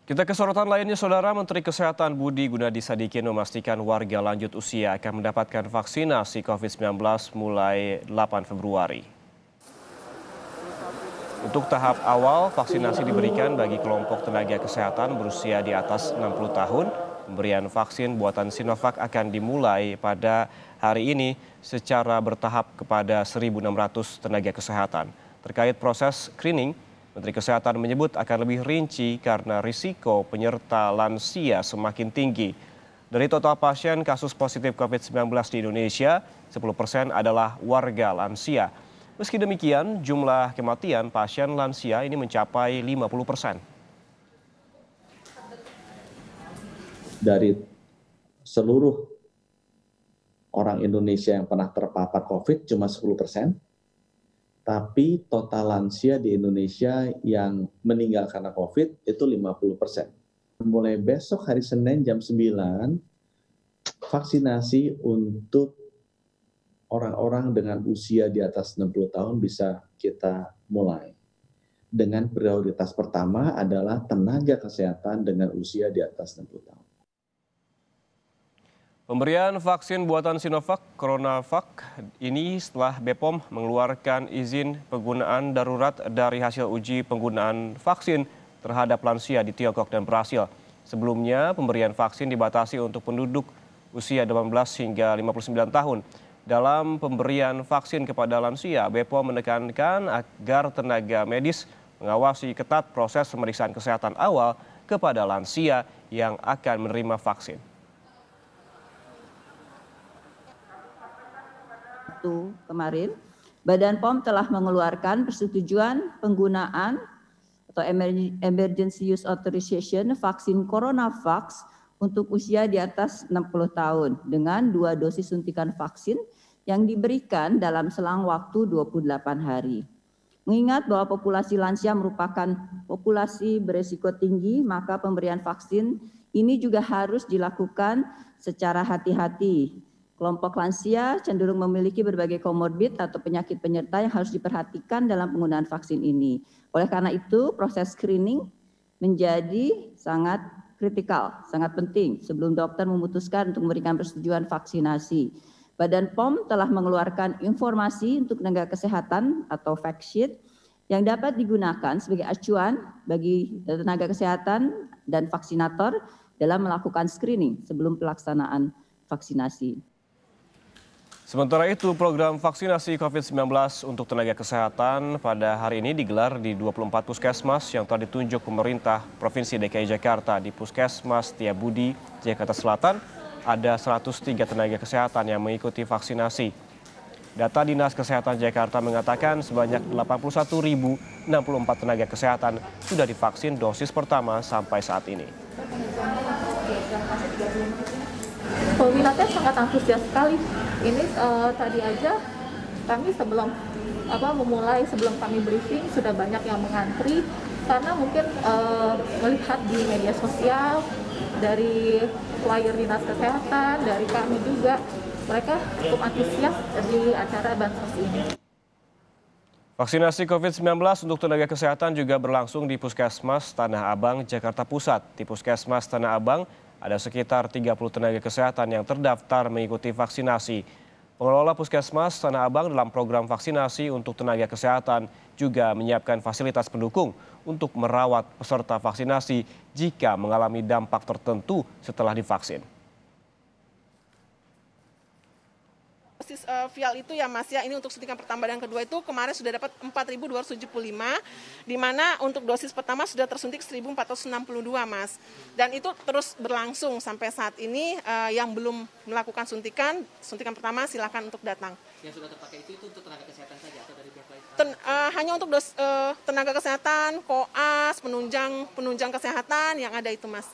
Kita ke sorotan lainnya, Saudara. Menteri Kesehatan Budi Gunadi Sadikin memastikan warga lanjut usia akan mendapatkan vaksinasi COVID-19 mulai 8 Februari. Untuk tahap awal, vaksinasi diberikan bagi kelompok tenaga kesehatan berusia di atas 60 tahun. Pemberian vaksin buatan Sinovac akan dimulai pada hari ini secara bertahap kepada 1.600 tenaga kesehatan. Terkait proses screening, Menteri Kesehatan menyebut akan lebih rinci karena risiko penyerta lansia semakin tinggi. Dari total pasien kasus positif COVID-19 di Indonesia, 10% adalah warga lansia. Meski demikian, jumlah kematian pasien lansia ini mencapai 50%. Dari seluruh orang Indonesia yang pernah terpapar COVID cuma 10%. Tapi total lansia di Indonesia yang meninggal karena COVID itu 50%. Mulai besok hari Senin jam 9, vaksinasi untuk orang-orang dengan usia di atas 60 tahun bisa kita mulai. Dengan prioritas pertama adalah tenaga kesehatan dengan usia di atas 60 tahun. Pemberian vaksin buatan Sinovac CoronaVac ini setelah BPOM mengeluarkan izin penggunaan darurat dari hasil uji penggunaan vaksin terhadap lansia di Tiongkok dan Brasil. Sebelumnya, pemberian vaksin dibatasi untuk penduduk usia 18 hingga 59 tahun. Dalam pemberian vaksin kepada lansia, BPOM menekankan agar tenaga medis mengawasi ketat proses pemeriksaan kesehatan awal kepada lansia yang akan menerima vaksin. Kemarin, Badan POM telah mengeluarkan persetujuan penggunaan atau Emergency Use Authorization vaksin CoronaVac untuk usia di atas 60 tahun dengan 2 dosis suntikan vaksin yang diberikan dalam selang waktu 28 hari. Mengingat bahwa populasi lansia merupakan populasi beresiko tinggi, maka pemberian vaksin ini juga harus dilakukan secara hati-hati. Kelompok lansia cenderung memiliki berbagai komorbid atau penyakit penyerta yang harus diperhatikan dalam penggunaan vaksin ini. Oleh karena itu, proses screening menjadi sangat kritikal, sangat penting sebelum dokter memutuskan untuk memberikan persetujuan vaksinasi. Badan POM telah mengeluarkan informasi untuk tenaga kesehatan atau fact sheet yang dapat digunakan sebagai acuan bagi tenaga kesehatan dan vaksinator dalam melakukan screening sebelum pelaksanaan vaksinasi. Sementara itu, program vaksinasi COVID-19 untuk tenaga kesehatan pada hari ini digelar di 24 puskesmas yang telah ditunjuk pemerintah Provinsi DKI Jakarta. Di Puskesmas Setiabudi, Jakarta Selatan, ada 103 tenaga kesehatan yang mengikuti vaksinasi. Data Dinas Kesehatan Jakarta mengatakan sebanyak 81.064 tenaga kesehatan sudah divaksin dosis pertama sampai saat ini. Peminatnya sangat antusias sekali. Ini tadi aja kami sebelum kami briefing sudah banyak yang mengantri karena mungkin melihat di media sosial dari flyer Dinas Kesehatan, dari kami juga, mereka cukup antusias di acara bansos ini. Vaksinasi COVID-19 untuk tenaga kesehatan juga berlangsung di Puskesmas Tanah Abang, Jakarta Pusat. Di Puskesmas Tanah Abang, ada sekitar 30 tenaga kesehatan yang terdaftar mengikuti vaksinasi. Pengelola Puskesmas Tanah Abang dalam program vaksinasi untuk tenaga kesehatan juga menyiapkan fasilitas pendukung untuk merawat peserta vaksinasi jika mengalami dampak tertentu setelah divaksin. Dosis vial itu ya Mas ya, ini untuk suntikan pertama dan kedua itu kemarin sudah dapat 4.275, di mana untuk dosis pertama sudah tersuntik 1.462 Mas. Dan itu terus berlangsung sampai saat ini, yang belum melakukan suntikan pertama silakan untuk datang. Yang sudah terpakai itu untuk tenaga kesehatan saja atau dari pihak lain? Hanya untuk tenaga kesehatan, koas, penunjang kesehatan yang ada itu Mas.